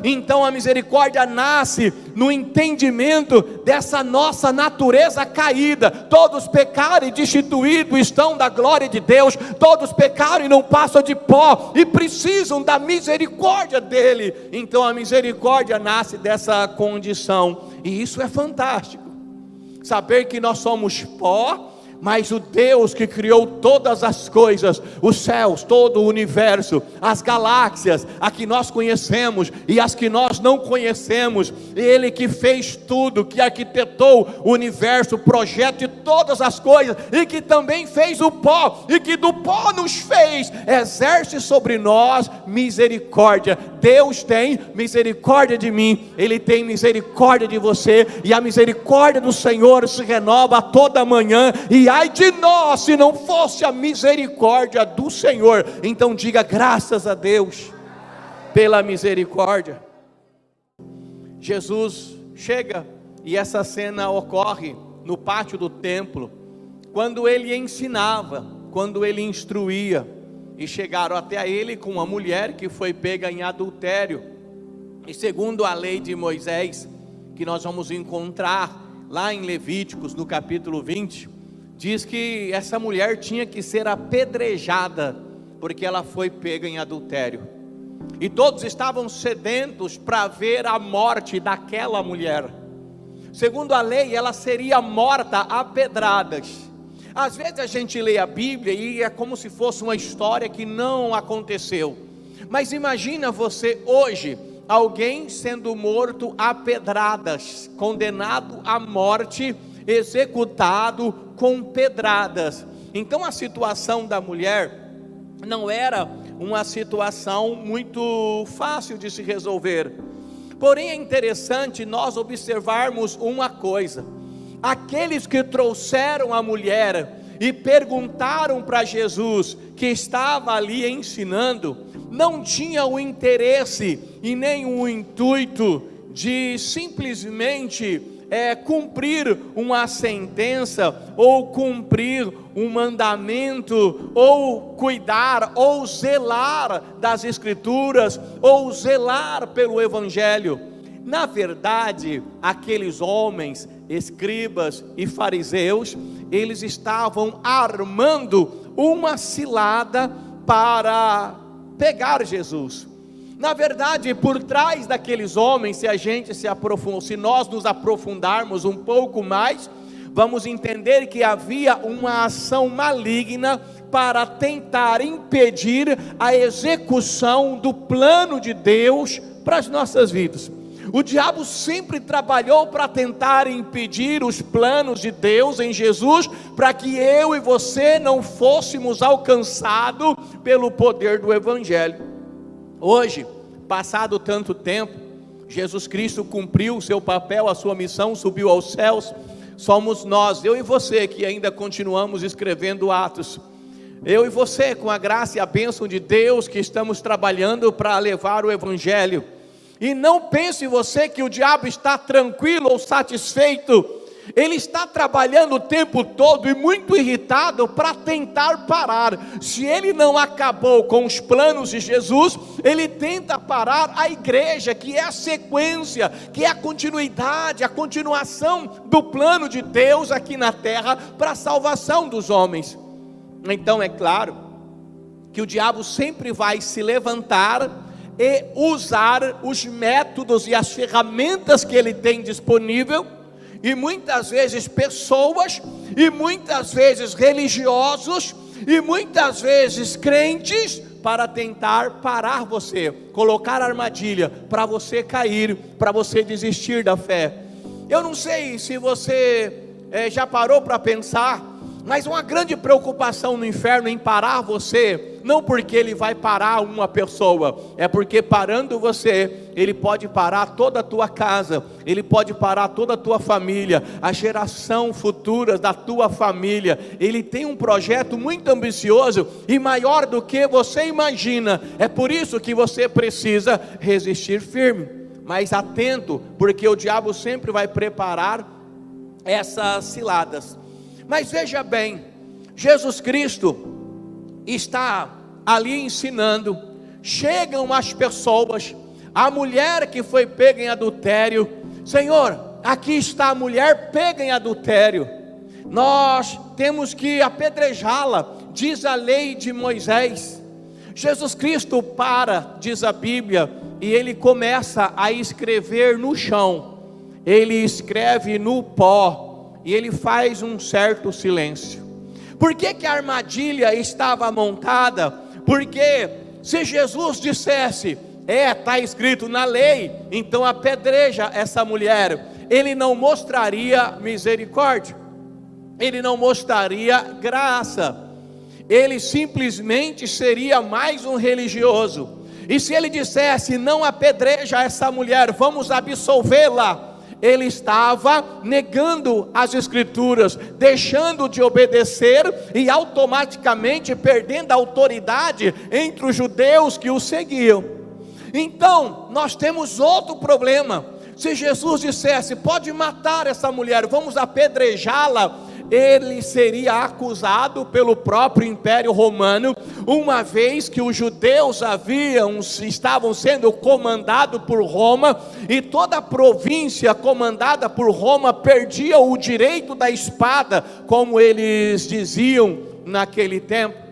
Então a misericórdia nasce no entendimento dessa nossa natureza caída. Todos pecaram e destituídos estão da glória de Deus. Todos pecaram e não passam de pó e precisam da misericórdia dele. Então a misericórdia nasce dessa condição. E isso é fantástico. Saber que nós somos pó, mas o Deus que criou todas as coisas, os céus, todo o universo, as galáxias, a que nós conhecemos e as que nós não conhecemos, Ele que fez tudo, que arquitetou o universo, o projeto de todas as coisas, e que também fez o pó, e que do pó nos fez, exerce sobre nós misericórdia. Deus tem misericórdia de mim, Ele tem misericórdia de você, e a misericórdia do Senhor se renova toda manhã. E ai de nós se não fosse a misericórdia do Senhor. Então diga graças a Deus pela misericórdia. Jesus chega e essa cena ocorre no pátio do templo, quando ele ensinava, quando ele instruía, e chegaram até ele com uma mulher que foi pega em adultério. E segundo a lei de Moisés, que nós vamos encontrar lá em Levíticos no capítulo 20, diz que essa mulher tinha que ser apedrejada, porque ela foi pega em adultério. E todos estavam sedentos para ver a morte daquela mulher. Segundo a lei, ela seria morta a pedradas. Às vezes a gente lê a Bíblia e é como se fosse uma história que não aconteceu. Mas imagina você hoje, alguém sendo morto a pedradas, condenado à morte, executado com pedradas. Então a situação da mulher não era uma situação muito fácil de se resolver. Porém é interessante nós observarmos uma coisa: aqueles que trouxeram a mulher e perguntaram para Jesus, que estava ali ensinando, não tinham o interesse e nem o intuito de simplesmente cumprir uma sentença, ou cumprir um mandamento, ou cuidar, ou zelar das Escrituras, ou zelar pelo Evangelho. Na verdade, aqueles homens, escribas e fariseus, eles estavam armando uma cilada para pegar Jesus. Na verdade, por trás daqueles homens, se nós nos aprofundarmos um pouco mais, vamos entender que havia uma ação maligna para tentar impedir a execução do plano de Deus para as nossas vidas. O diabo sempre trabalhou para tentar impedir os planos de Deus em Jesus, para que eu e você não fôssemos alcançados pelo poder do Evangelho. Hoje, passado tanto tempo, Jesus Cristo cumpriu o seu papel, a sua missão, subiu aos céus. Somos nós, eu e você, que ainda continuamos escrevendo Atos. Eu e você, com a graça e a bênção de Deus, que estamos trabalhando para levar o Evangelho. E não pense você que o diabo está tranquilo ou satisfeito. Ele está trabalhando o tempo todo e muito irritado para tentar parar. Se ele não acabou com os planos de Jesus, ele tenta parar a igreja, que é a sequência, que é a continuidade, a continuação do plano de Deus aqui na terra para a salvação dos homens. Então é claro que o diabo sempre vai se levantar e usar os métodos e as ferramentas que ele tem disponível, e muitas vezes pessoas, e muitas vezes religiosos, e muitas vezes crentes, para tentar parar você, colocar armadilha, para você cair, para você desistir da fé. Eu não sei se você já parou para pensar, mas uma grande preocupação no inferno em parar você, não porque ele vai parar uma pessoa, é porque parando você, ele pode parar toda a tua casa, ele pode parar toda a tua família, a geração futura da tua família. Ele tem um projeto muito ambicioso e maior do que você imagina. É por isso que você precisa resistir firme, mas atento, porque o diabo sempre vai preparar essas ciladas. Mas veja bem, Jesus Cristo está ali ensinando, chegam as pessoas, a mulher que foi pega em adultério. Senhor, aqui está a mulher pega em adultério, nós temos que apedrejá-la, diz a lei de Moisés. Jesus Cristo diz a Bíblia, e ele começa a escrever no chão, ele escreve no pó, e ele faz um certo silêncio. Por que a armadilha estava montada? Porque se Jesus dissesse, está escrito na lei, então apedreja essa mulher, ele não mostraria misericórdia, ele não mostraria graça, ele simplesmente seria mais um religioso. E se ele dissesse, não apedreja essa mulher, vamos absolvê-la, ele estava negando as escrituras, deixando de obedecer e automaticamente perdendo a autoridade entre os judeus que o seguiam. Então nós temos outro problema. Se Jesus dissesse, pode matar essa mulher, vamos apedrejá-la, ele seria acusado pelo próprio Império Romano, uma vez que os judeus estavam sendo comandados por Roma, e toda a província comandada por Roma perdia o direito da espada, como eles diziam naquele tempo.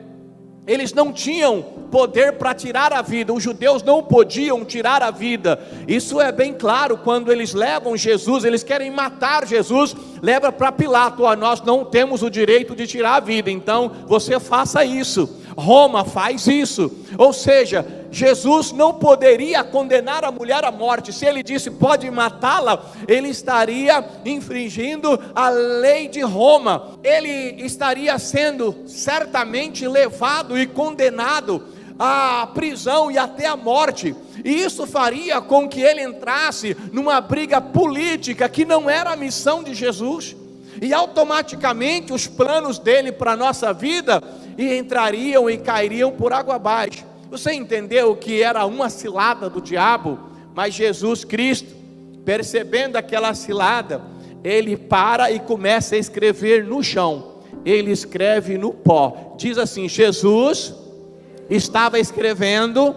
Eles não tinham poder para tirar a vida, os judeus não podiam tirar a vida. Isso é bem claro quando eles levam Jesus, eles querem matar Jesus, leva para Pilato, nós não temos o direito de tirar a vida, então você faça isso. Roma faz isso, ou seja, Jesus não poderia condenar a mulher à morte. Se ele disse pode matá-la, ele estaria infringindo a lei de Roma, ele estaria sendo certamente levado e condenado à prisão e até à morte, e isso faria com que ele entrasse numa briga política que não era a missão de Jesus, e automaticamente os planos dele para a nossa vida entrariam e cairiam por água abaixo. Você entendeu que era uma cilada do diabo? Mas Jesus Cristo, percebendo aquela cilada, ele para e começa a escrever no chão, ele escreve no pó, diz assim, Jesus estava escrevendo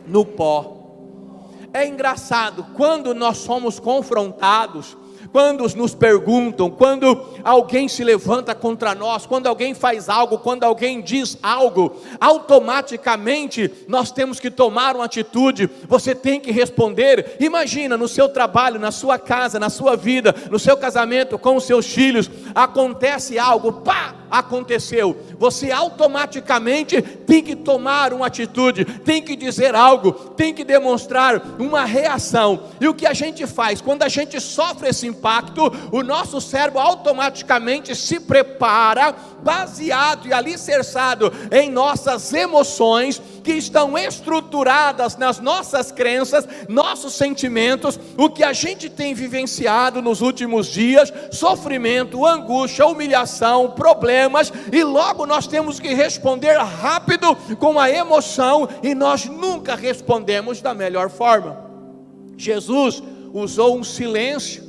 no pó. É engraçado, quando nós somos confrontados, quando nos perguntam, quando alguém se levanta contra nós, quando alguém faz algo, quando alguém diz algo, automaticamente nós temos que tomar uma atitude, você tem que responder. Imagina no seu trabalho, na sua casa, na sua vida, no seu casamento, com os seus filhos, acontece algo, pá, aconteceu, você automaticamente tem que tomar uma atitude, tem que dizer algo, tem que demonstrar uma reação. E o que a gente faz? Quando a gente sofre esse impacto, o nosso cérebro automaticamente se prepara, baseado e alicerçado em nossas emoções, que estão estruturadas nas nossas crenças, nossos sentimentos, o que a gente tem vivenciado nos últimos dias, sofrimento, angústia, humilhação, problemas, e logo nós temos que responder rápido com a emoção, e nós nunca respondemos da melhor forma. Jesus usou um silêncio,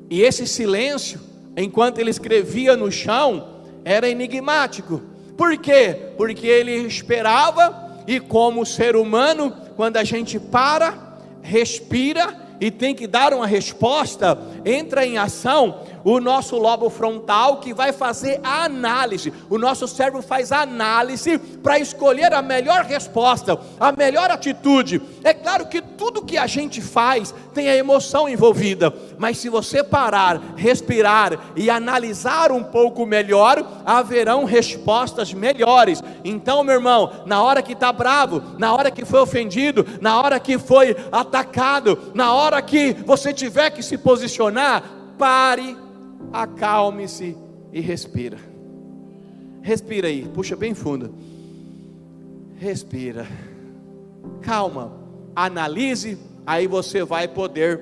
e esse silêncio, enquanto ele escrevia no chão, era enigmático. Por quê? Porque ele esperava, e como ser humano, quando a gente para, respira e tem que dar uma resposta, entra em ação o nosso lobo frontal, que vai fazer a análise. O nosso cérebro faz a análise para escolher a melhor resposta, a melhor atitude. É claro que tudo que a gente faz tem a emoção envolvida, mas se você parar, respirar e analisar um pouco melhor, haverão respostas melhores. Então, meu irmão, na hora que está bravo, na hora que foi ofendido, na hora que foi atacado, na hora que você tiver que se posicionar, pare, acalme-se e respira. Respira aí, puxa bem fundo. Respira. Calma, analise, aí você vai poder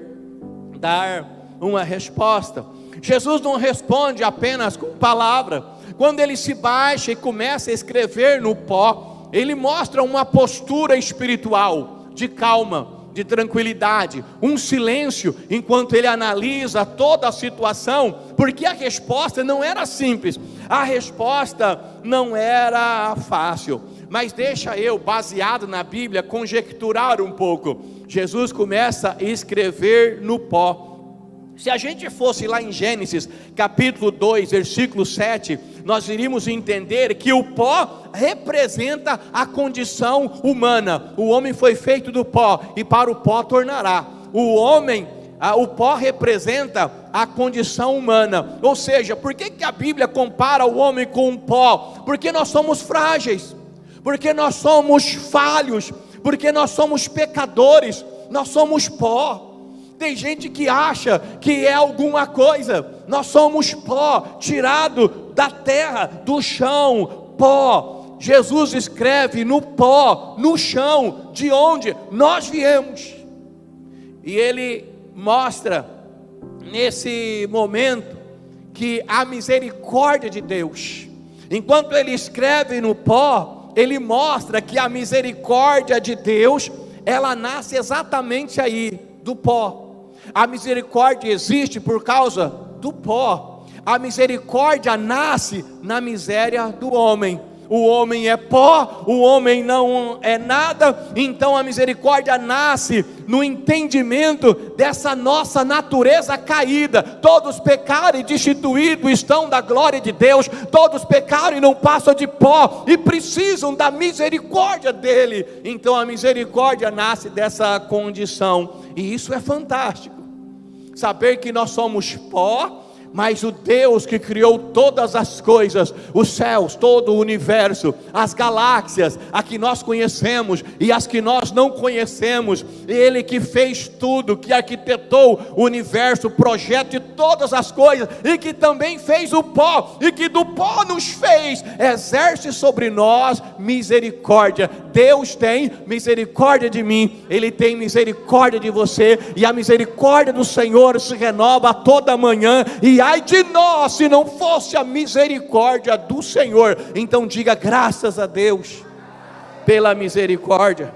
dar uma resposta. Jesus não responde apenas com palavra. Quando ele se baixa e começa a escrever no pó, ele mostra uma postura espiritual de calma, de tranquilidade, um silêncio, enquanto ele analisa toda a situação, porque a resposta não era simples, a resposta não era fácil, mas deixa eu, baseado na Bíblia, conjecturar um pouco. Jesus começa a escrever no pó. Se a gente fosse lá em Gênesis, capítulo 2, versículo 7, nós iríamos entender que o pó representa a condição humana. O homem foi feito do pó, e para o pó tornará. O pó representa a condição humana. Ou seja, por que a Bíblia compara o homem com um pó? Porque nós somos frágeis, porque nós somos falhos, porque nós somos pecadores, nós somos pó. Tem gente que acha que é alguma coisa. Nós somos pó, tirado da terra, do chão, pó. Jesus escreve no pó, no chão, de onde nós viemos. E ele mostra nesse momento que a misericórdia de Deus, enquanto ele escreve no pó, ele mostra que a misericórdia de Deus, ela nasce exatamente aí, do pó. A misericórdia existe por causa do pó. A misericórdia nasce na miséria do homem. O homem é pó, o homem não é nada, então a misericórdia nasce no entendimento dessa nossa natureza caída. Todos pecaram e destituídos estão da glória de Deus, todos pecaram e não passam de pó, e precisam da misericórdia dele. Então a misericórdia nasce dessa condição, e isso é fantástico, saber que nós somos pó, mas o Deus que criou todas as coisas, os céus, todo o universo, as galáxias, a que nós conhecemos e as que nós não conhecemos, Ele que fez tudo, que arquitetou o universo, o projeto de todas as coisas, e que também fez o pó, e que do pó nos fez, exerce sobre nós misericórdia. Deus tem misericórdia de mim, Ele tem misericórdia de você, e a misericórdia do Senhor se renova toda manhã, e ai de nós se não fosse a misericórdia do Senhor. Então diga graças a Deus pela misericórdia.